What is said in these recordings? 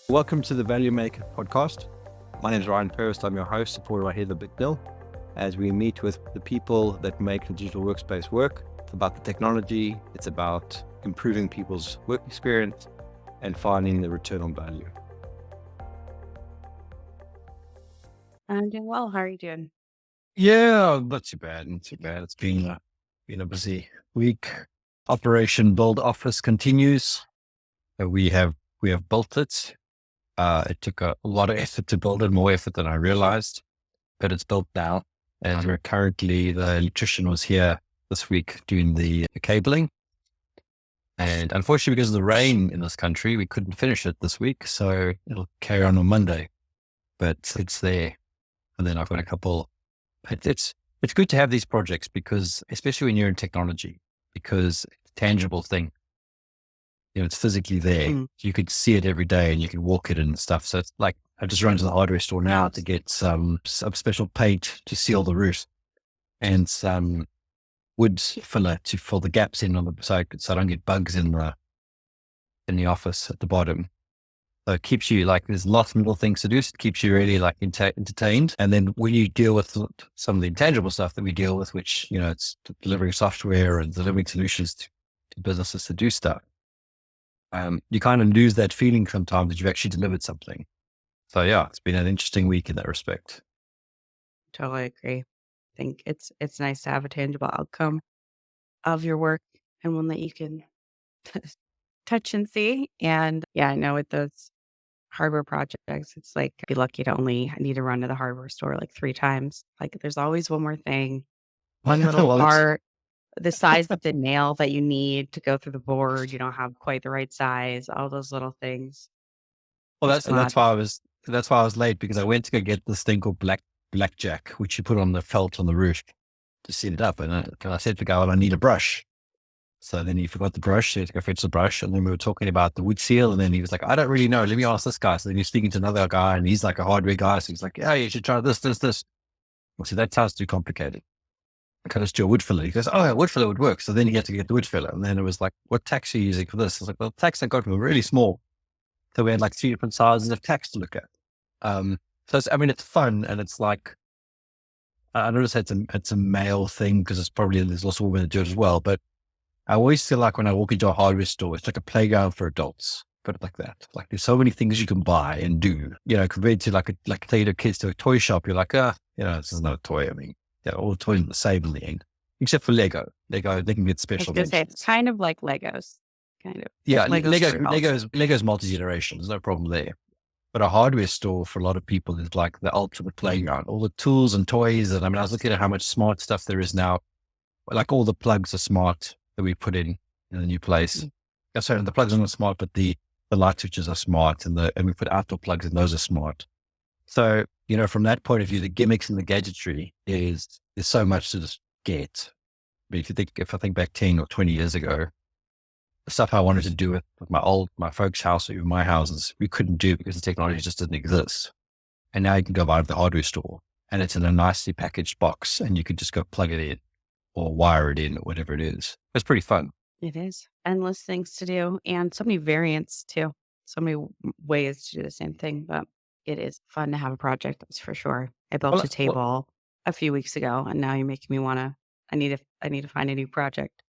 Welcome to the Value Maker podcast. My name is Ryan Perist. I'm your host, supported by Heather Bicknell, as we meet with the people that make the digital workspace work. It's about the technology, it's about improving people's work experience and finding the return on value. I'm doing well. How are you doing? Yeah, not too bad. Not too bad. It's been a busy week. Operation Build Office continues. We have built it. It took a lot of effort to build it, more effort than I realized, but it's built now. And we're currently, the electrician was here this week doing the cabling. And unfortunately, because of the rain in this country, we couldn't finish it this week. So it'll carry on Monday, but it's there. And then I've got a couple. It's good to have these projects because, especially when you're in technology, because it's a tangible thing. It's physically there. You could see it every day and you can walk it and stuff. So it's like, I just run to the hardware store now to get some special paint to seal the roof and some wood filler to fill the gaps in on the side so I don't get bugs in the office at the bottom. So it keeps you there's lots of little things to do. So it keeps you really entertained. And then when you deal with some of the intangible stuff that we deal with, which, it's delivering software and delivering solutions to businesses to do stuff. You kind of lose that feeling sometimes that you've actually delivered something. So yeah, it's been an interesting week in that respect. Totally agree. I think it's nice to have a tangible outcome of your work and one that you can touch and see. And yeah, I know with those hardware projects, it's like be lucky to only need to run to the hardware store like 3 times. Like there's always one more thing, one little Well, part, the size of the nail that you need to go through the board. You don't have quite the right size. All those little things. Just that's not. why I was late, because I went to go get this thing called blackjack, which you put on the felt on the roof to set it up. And I said to the guy, well, I need a brush. So then he forgot the brush. So he had to go fetch the brush. And then we were talking about the wood seal. And then he was like, I don't really know. Let me ask this guy. So then he's speaking to another guy and he's like a hardware guy. So he's like, yeah, you should try this. I said, that sounds too complicated. Can I just do a wood filler? He goes, oh, yeah, wood filler would work. So then he had to get the wood filler. And then it was like, what tacks are you using for this? I was like, well, the tacks I got were really small. So we had like 3 different sizes of tacks to look at. So it's fun. And it's like, I noticed it's a male thing because there's lots of women that do it as well. But I always feel like when I walk into a hardware store, it's like a playground for adults. Put it like that. Like there's so many things you can buy and do, compared to like take your kids to a toy shop. You're like, this is not a toy. I mean, all the toys are the same in the end, except for Lego. Lego, they can get I was special gonna say mentions. it's kind of like Legos. Kind of. Yeah, Legos for adults. Lego's multi-generation. There's no problem there. But a hardware store for a lot of people is like the ultimate playground. All the tools and toys. And I was looking at how much smart stuff there is now. Like all the plugs are smart that we put in the new place. Sorry, the plugs are not smart, but the light switches are smart, and we put outdoor plugs in, those are smart. So, from that point of view, the gimmicks and the gadgetry there's so much to just get. I mean, if I think back 10 or 20 years ago, the stuff I wanted to do with my folks' house or even my houses, we couldn't do because the technology just didn't exist. And now you can go buy it at the hardware store and it's in a nicely packaged box and you could just go plug it in or wire it in or whatever it is. It's pretty fun. It is. Endless things to do and so many variants too. So many ways to do the same thing, but it is fun to have a project, that's for sure. I built a Well, table a few weeks ago and now you're making me I need to find a new project.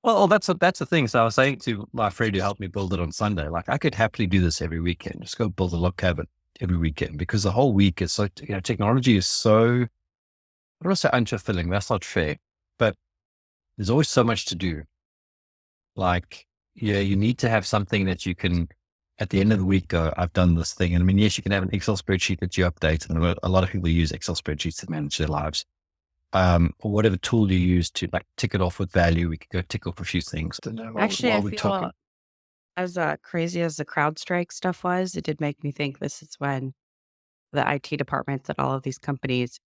that's the thing. So I was saying to my friend who helped me build it on Sunday, like I could happily do this every weekend, just go build a log cabin every weekend, because the whole week is so, technology is so, I don't want to say unfulfilling. That's not fair, but there's always so much to do. Like, yeah, you need to have something that you can, at the end of the week, go, I've done this thing. And I mean, yes, you can have an Excel spreadsheet that you update. And a lot of people use Excel spreadsheets to manage their lives. Or whatever tool you use to tick it off with Value. We could go tick off a few things. Actually, While I we're feel talking. as crazy as the CrowdStrike stuff was, it did make me think this is when the IT departments at all of these companies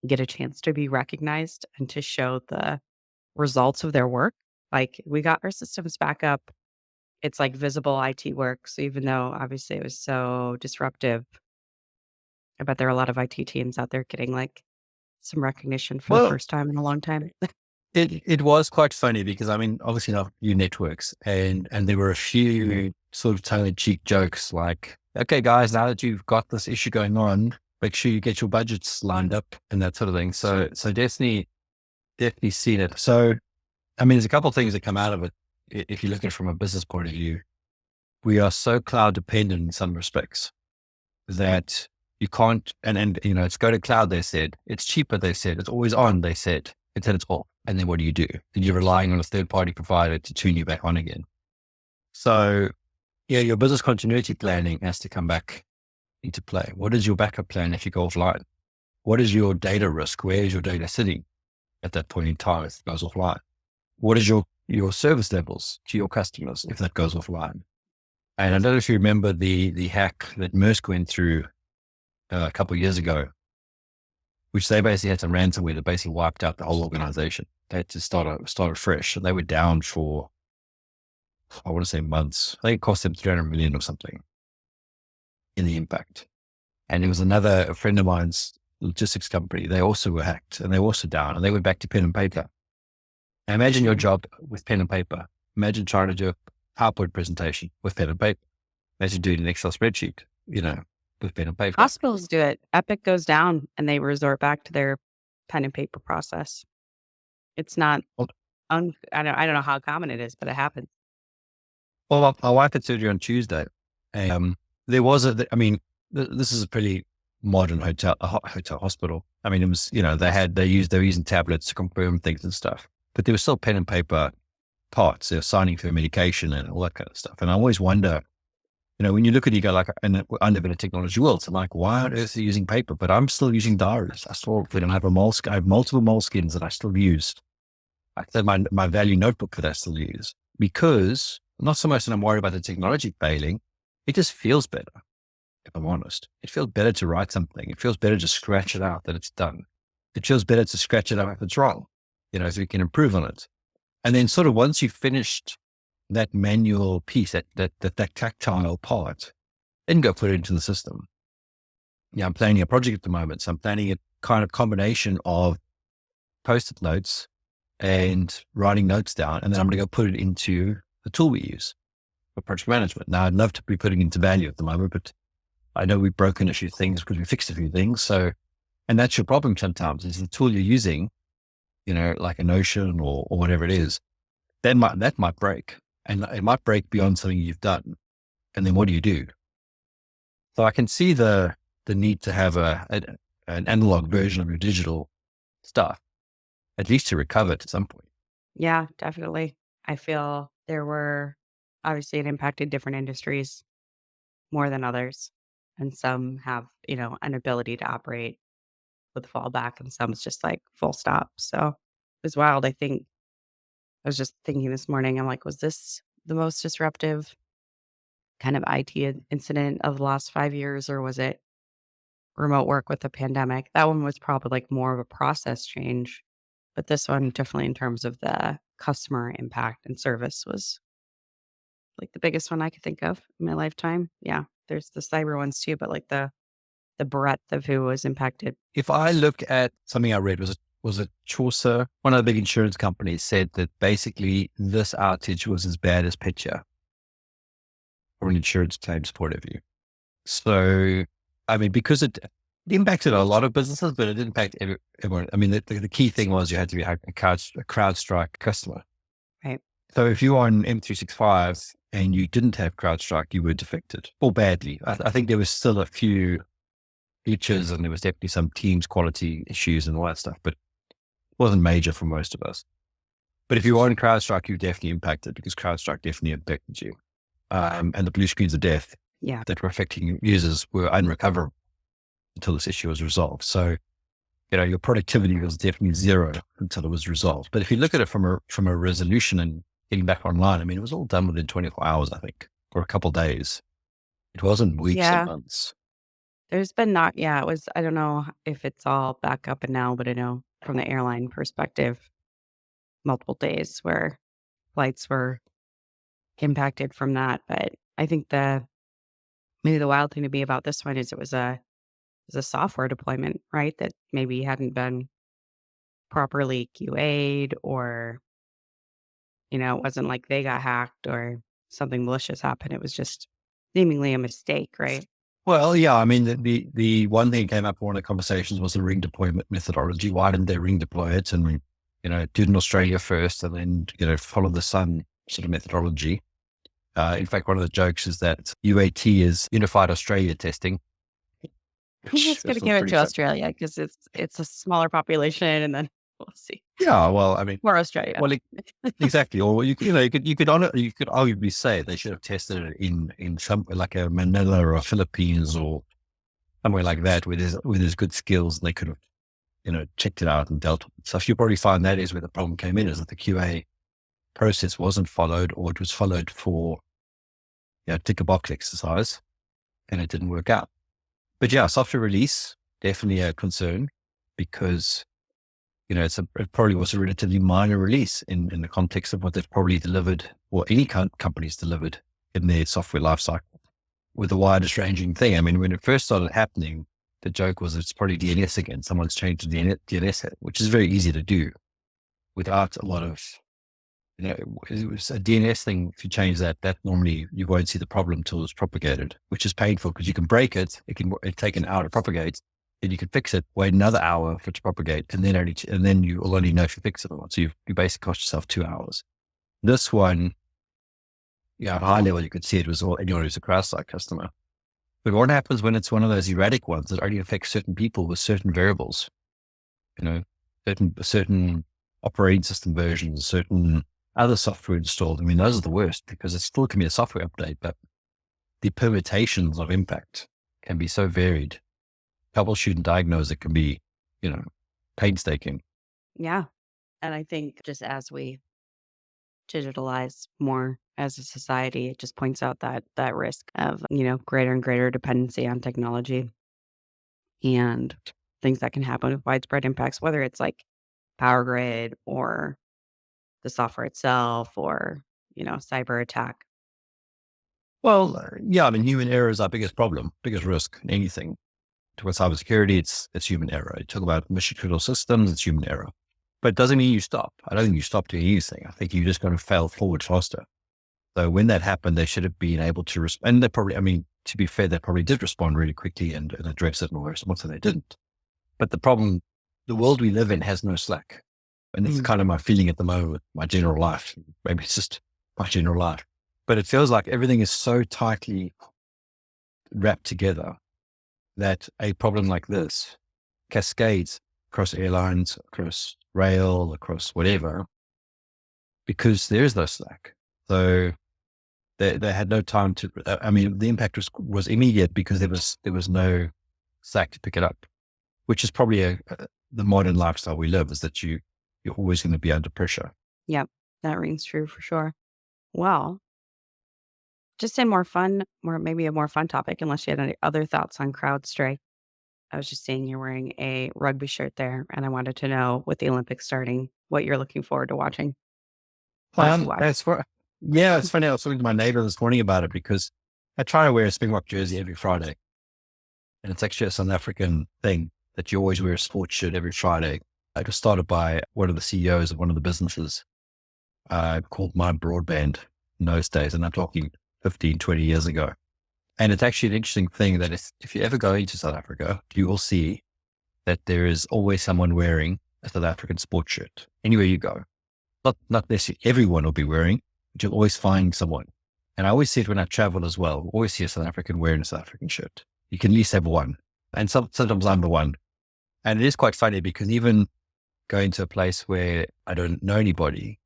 get a chance to be recognized and to show the results of their work. Like we got our systems back up. It's like visible IT work. So even though obviously it was so disruptive, I bet there are a lot of IT teams out there getting like some recognition for the Well, first time in a long time. it was quite funny because I mean, obviously, not few networks, and there were a few sort of tongue in cheek jokes like, okay, guys, now that you've got this issue going on, make sure you get your budgets lined up and that sort of thing. So definitely seen it. So, I mean, there's a couple of things that come out of it. If you look at it from a business point of view, we are so cloud dependent in some respects that you can't, and it's go to cloud, they said. It's cheaper, they said. It's always on, they said. Until it's off. And then what do? Then you're relying on a third party provider to tune you back on again. So, yeah, your business continuity planning has to come back into play. What is your backup plan if you go offline? What is your data risk? Where is your data sitting at that point in time if it goes offline? What is your service levels to your customers if that goes offline? And I don't know if you remember the hack that Maersk went through a couple of years ago, which they basically had some ransomware that basically wiped out the whole organization. They had to start fresh. And they were down for, I want to say months. I think it cost them 300 million or something in the impact. And it was a friend of mine's logistics company. They also were hacked and they were also down and they went back to pen and paper. Now imagine your job with pen and paper. Imagine trying to do a PowerPoint presentation with pen and paper. Imagine doing an Excel spreadsheet, with pen and paper. Hospitals do it. Epic goes down and they resort back to their pen and paper process. It's not, Well, I don't know how common it is, but it happens. Well, my wife had surgery on Tuesday. And, there was this is a pretty modern hotel hospital. I mean, it was, they were using tablets to confirm things and stuff, but there was still pen and paper parts. They were signing for medication and all that kind of stuff. And I always wonder, when you look at it, you go like, and I live in a technology world. So I'm like, why on earth are you using paper? But I'm still using diaries. I have multiple moleskins that I still use. I said my value notebook that I still use because not so much that I'm worried about the technology failing. It just feels better. If I'm honest, it feels better to write something. It feels better to scratch it out that it's done. It feels better to scratch it out if it's wrong, so we can improve on it. And then sort of once you've finished that manual piece, that tactile part, then go put it into the system. Yeah, I'm planning a project at the moment. So I'm planning a kind of combination of post-it notes and writing notes down. And then I'm going to go put it into the tool we use for project management. Now I'd love to be putting into Valuu at the moment, but I know we've broken a few things because we fixed a few things. So, and that's your problem sometimes is the tool you're using, like a Notion or whatever it is, that might break, and it might break beyond something you've done. And then what do you do? So I can see the need to have an analog version of your digital stuff, at least to recover it at some point. Yeah, definitely. I feel obviously it impacted different industries more than others. And some have, an ability to operate with fallback and some is just like full stop. So it was wild. I was just thinking this morning, I'm like, was this the most disruptive kind of IT incident of the last 5 years, or was it remote work with the pandemic? That one was probably like more of a process change, but this one definitely in terms of the customer impact and service was like the biggest one I could think of in my lifetime. Yeah, there's the cyber ones too, but like the breadth of who was impacted. If I look at something I read, was it Chaucer? One of the big insurance companies said that basically this outage was as bad as Petya from an insurance claims point of view. So, I mean, because it impacted a lot of businesses, but it didn't impact everyone. I mean, the key thing was you had to be a CrowdStrike customer. Right. So if you were on M365 and you didn't have CrowdStrike, you were defected or badly. I think there was still a few features and there was definitely some Teams quality issues and all that stuff, but it wasn't major for most of us. But if you were on CrowdStrike, you were definitely impacted because CrowdStrike definitely affected you. And the blue screens of death Yeah. that were affecting users were unrecoverable until this issue was resolved. So, your productivity was definitely zero until it was resolved. But if you look at it from a resolution and getting back online, I mean, it was all done within 24 hours, I think, or a couple of days. It wasn't weeks and Yeah. months. There's been it was, I don't know if it's all back up and now, but I know from the airline perspective, multiple days where flights were impacted from that. But I think maybe the wild thing to me about this one is it was a software deployment, right? That maybe hadn't been properly QA'd or, it wasn't like they got hacked or something malicious happen. It was just seemingly a mistake, right? Well, yeah, I mean, the one thing that came up in one of the conversations was the ring deployment methodology. Why didn't they ring deploy it and, do it in Australia first and then, follow the sun sort of methodology? In fact, one of the jokes is that UAT is Unified Australia Testing, I'm which just is gonna give it pretty to fun. Australia because it's a smaller population, and then we'll see. Yeah, well, I mean, More Australia. well, exactly. Or you could arguably say they should have tested it in somewhere like a Manila or a Philippines or somewhere like that where there's good skills and they could have, checked it out and dealt with it. So you probably find that is where the problem came in, is that the QA process wasn't followed, or it was followed for, tick a box exercise, and it didn't work out. But yeah, software release, definitely a concern, because, it probably was a relatively minor release in the context of what they've probably delivered, or any companies delivered in their software lifecycle, with the widest ranging thing. I mean, when it first started happening, the joke was it's probably DNS again. Someone's changed the DNS, which is very easy to do without a lot of, it was a DNS thing. If you change that, normally you won't see the problem till it's propagated, which is painful because you can break it. It take an hour to propagate. Then you can fix it, wait another hour for it to propagate, and then you will only know if you fix it or not. So you basically cost yourself 2 hours. This one, at high level, you could see it was anyone who's a CrowdStrike customer. But what happens when it's one of those erratic ones that only affects certain people with certain variables, certain operating system versions, certain other software installed? I mean, those are the worst because it still can be a software update, but the permutations of impact can be so varied. Troubleshoot and diagnose it can be, painstaking. Yeah. And I think just as we digitalize more as a society, it just points out that risk of, greater and greater dependency on technology and things that can happen with widespread impacts, whether it's like power grid or the software itself or, cyber attack. Well, yeah, I mean, human error is our biggest problem, biggest risk in anything. Talk about cybersecurity, it's human error. You talk about mission critical systems, it's human error. But it doesn't mean you stop. I don't think you stop doing anything. I think you just got to fail forward faster. So when that happened, they should have been able to respond. And they probably, I mean, to be fair, they probably did respond really quickly and address it, or so they didn't. But the problem, the world we live in has no slack. And it's kind of my feeling at the moment with my general life. Maybe it's just my general life. But it feels like everything is so tightly wrapped together that a problem like this cascades across airlines, across rail, across whatever, because there is no slack. So they had no time to, I mean, the impact was immediate because there was no slack to pick it up, which is probably the modern lifestyle we live, is that you're always going to be under pressure. Yep. That rings true for sure. Well, just maybe a more fun topic, unless you had any other thoughts on CrowdStrike. I was just seeing you're wearing a rugby shirt there, and I wanted to know, with the Olympics starting, what you're looking forward to watching. Hockey wise. It's funny. I was talking to my neighbor this morning about it because I try to wear a Springbok jersey every Friday. And it's actually a South African thing that you always wear a sports shirt every Friday. It was started by one of the CEOs of one of the businesses called My Broadband in those days. And I'm talking 15, 20 years ago. And it's actually an interesting thing that if you ever go into South Africa, you will see that there is always someone wearing a South African sports shirt anywhere you go. Not necessarily everyone will be wearing, but you'll always find someone. And I always see it when I travel as well. Always see a South African wearing a South African shirt. You can at least have one. And sometimes I'm the one. And it is quite funny because even going to a place where I don't know anybody,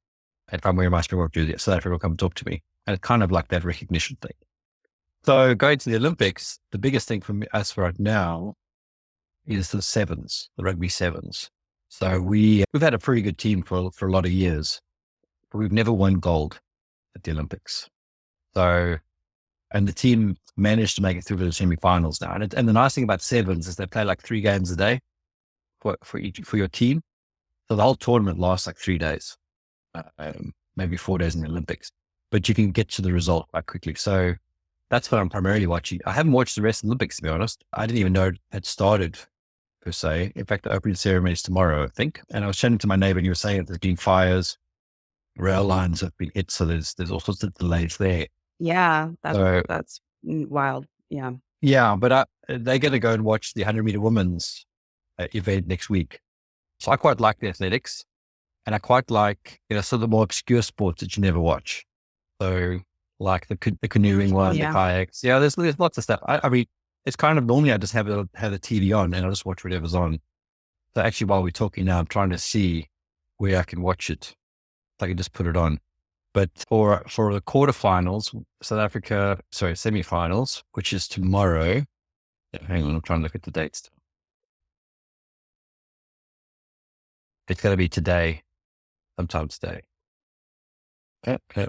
if I'm wearing my Springbok jersey, South Africa will come and talk to me. And it's kind of like that recognition thing. So going to the Olympics, the biggest thing for us right now is the sevens, the rugby sevens. So we've had a pretty good team for a lot of years, but we've never won gold at the Olympics. So, and the team managed to make it through to the semi-finals now. And the nice thing about sevens is they play like 3 games a day for your team. So the whole tournament lasts like 3 days, maybe 4 days in the Olympics, but you can get to the result quite quickly. So that's what I'm primarily watching. I haven't watched the rest of the Olympics, to be honest. I didn't even know it had started, per se. In fact, the opening ceremony is tomorrow, I think. And I was chatting to my neighbor and he was saying that there's been fires rail lines have been hit, so there's all sorts of delays there. Yeah, So that's wild. Yeah. yeah, but they're going to go and watch the 100-meter women's event next week. So I quite like the athletics, and I quite like some of the more obscure sports that you never watch. So like the canoeing one, the Yeah. kayaks. Yeah, there's lots of stuff. I mean, it's kind of normally I just have the TV on and I just watch whatever's on. So actually, while we're talking now, I'm trying to see where I can watch it. So I can just put it on. But for the quarterfinals, South Africa, sorry, semifinals, which is tomorrow. Yeah, hang on, I'm trying to look at the dates. It's going to be today, sometime today.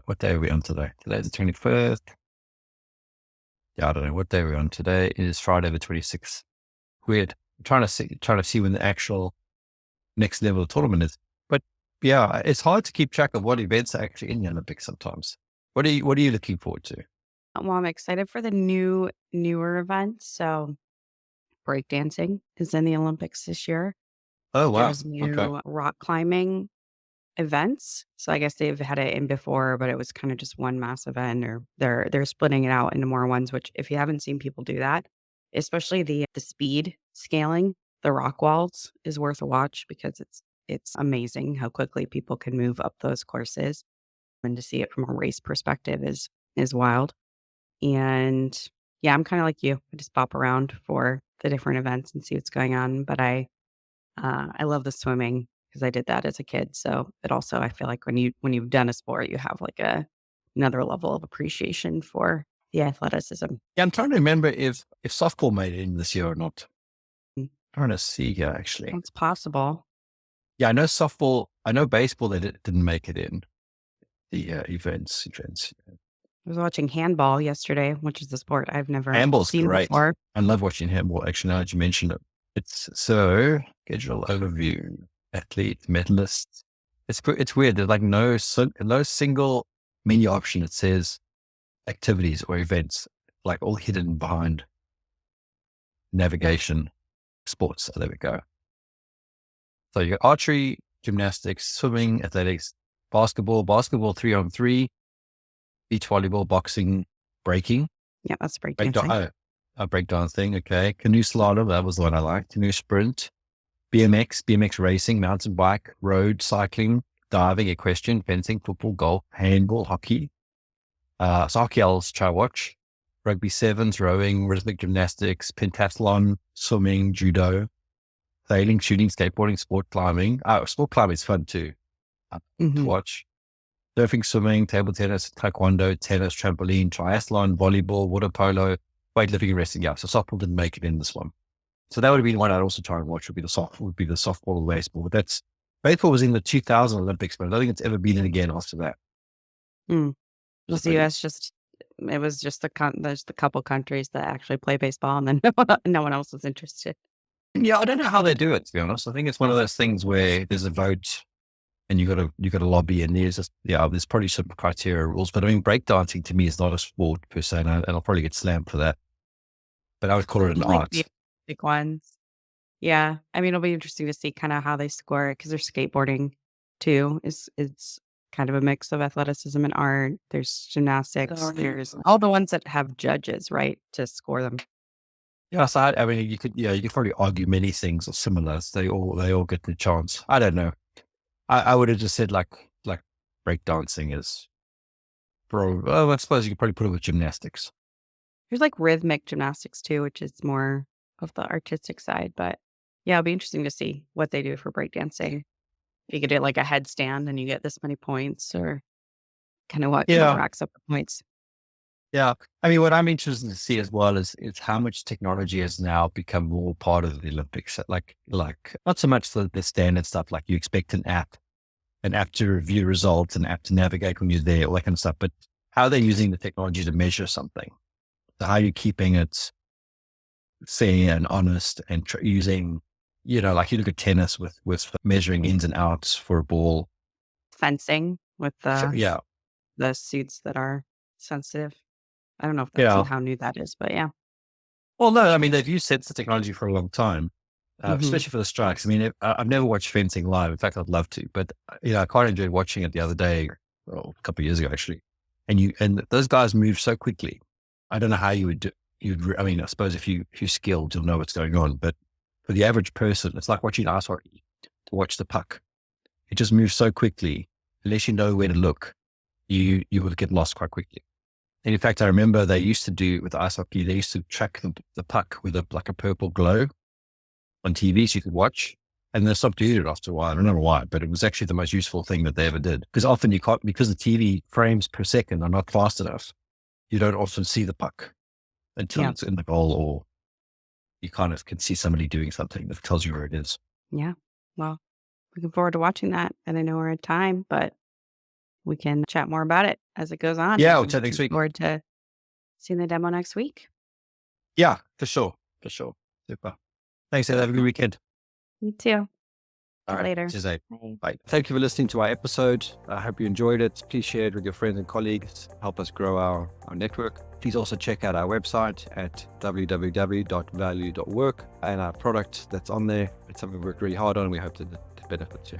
What day are we on today? Today's the 21st. Yeah, I don't know what day we're on today. It is Friday the 26th. Weird. I'm trying to see when the actual next level of tournament is. But yeah, it's hard to keep track of what events are actually in the Olympics sometimes. What are you looking forward to? Well, I'm excited for the newer events. So breakdancing is in the Olympics this year. Oh wow. There's Okay. new rock climbing events. So I guess they've had it in before, but it was kind of just one mass event, or they're splitting it out into more ones, which if you haven't seen people do that, especially the speed scaling, the rock walls is worth a watch because it's amazing how quickly people can move up those courses. And to see it from a race perspective is wild. And yeah, I'm kind of like you. I just bop around for the different events and see what's going on. But I love the swimming because I did that as a kid. So it also, I feel like when you've done a sport, you have like another level of appreciation for the athleticism. Yeah, I'm trying to remember if softball made it in this year or not. Mm, Trying to see here actually. It's possible. Yeah, I know softball. I know baseball. They didn't make it in the events. I was watching handball yesterday, which is a sport I've never Handball's seen great. before. I love watching handball. Actually, now that you mentioned it, it's so schedule overview, athlete, medalist. It's weird. There's like no single menu option that says activities or events, like all hidden behind navigation, sports. So there we go. So you got archery, gymnastics, swimming, athletics, basketball 3-on-3, beach volleyball, boxing, breaking. Yeah, that's Break breakdancing. a breakdance thing. Okay. Canoe slalom. That was the one I liked. Canoe sprint, BMX racing, mountain bike, road cycling, diving, equestrian, fencing, football, golf, handball, hockey. So hockey I'll try watch. Rugby sevens, rowing, rhythmic gymnastics, pentathlon, swimming, judo, sailing, shooting, skateboarding, sport climbing. Sport climbing is fun too to Hmm. watch. Surfing, swimming, table tennis, taekwondo, tennis, trampoline, triathlon, volleyball, water polo, weightlifting, and wrestling. Yeah, so softball didn't make it in this one. So that would have been one I'd also try and watch. Would be the softball or baseball. But baseball was in the 2000 Olympics, but I don't think it's ever been in again after that. Mm. Just The pretty. US just it was just there's the couple countries that actually play baseball, and then no one else was interested. Yeah, I don't know how they do it. To be honest, I think it's one of those things where there's a vote and you got to lobby, and there's probably some criteria rules. But I mean, breakdancing to me is not a sport per se, and I'll probably get slammed for that. But I would call it an I like the art. big ones. Yeah, I mean, it'll be interesting to see kinda how they score it because there's skateboarding too is kind of a mix of athleticism and art. There's gymnastics, there's all the ones that have judges, right, to score them. Yeah, so I mean, you could probably argue many things are similar. So they all get the chance. I don't know. I would have just said like breakdancing is I suppose you could probably put it with gymnastics. There's, like, rhythmic gymnastics too, which is more of the artistic side, but yeah, it'll be interesting to see what they do for breakdancing. If you could do, like, a headstand and you get this many points or kinda what Yeah, racks up the points. yeah. I mean, what I'm interested to see as well is how much technology has now become more part of the Olympics. Like not so much the standard stuff like you expect an app to review results, an app to navigate when you're there, all that kind of stuff. But how they're using the technology to measure something. So how you're keeping it fair and honest and using, like you look at tennis with measuring ins and outs for a ball. Fencing with Yeah. the suits that are sensitive. I don't know if that's Yeah. how new that is, but yeah. Well, no, I mean, they've used sensor technology for a long time. Mhm. especially for the strikes. I mean, I've never watched fencing live. In fact, I'd love to, but I quite enjoyed watching it the other day, well, a couple of years ago actually. And those guys move so quickly. I don't know how you would do. I mean, I suppose if you're skilled, you'll know what's going on. But for the average person, it's like watching ice hockey to watch the puck. It just moves so quickly. Unless you know where to look, you will get lost quite quickly. And in fact, I remember they used to do with ice hockey. They used to track the puck with like a purple glow on TV so you could watch. And they stopped doing it after a while. I don't know why, but it was actually the most useful thing that they ever did. Because often you can't, because the TV frames per second are not fast enough, you don't often see the puck until Yeah. it's in the goal, or you kind of can see somebody doing something that tells you where it is. Yeah. Well, looking forward to watching that. And I know we're at time, but we can chat more about it as it goes on. Yeah, we'll I'm chat next looking week. forward to seeing the demo next week. Yeah, for sure. For sure. Super. Thanks, Ed. Have a good weekend. You too. All Chat right. later. Cheers, Ed. Bye. Bye. Thank you for listening to our episode. I hope you enjoyed it. Please share it with your friends and colleagues. Help us grow our network. Please also check out our website at www.valuu.work and our product that's on there. It's something we worked really hard on. We hope that it benefits you.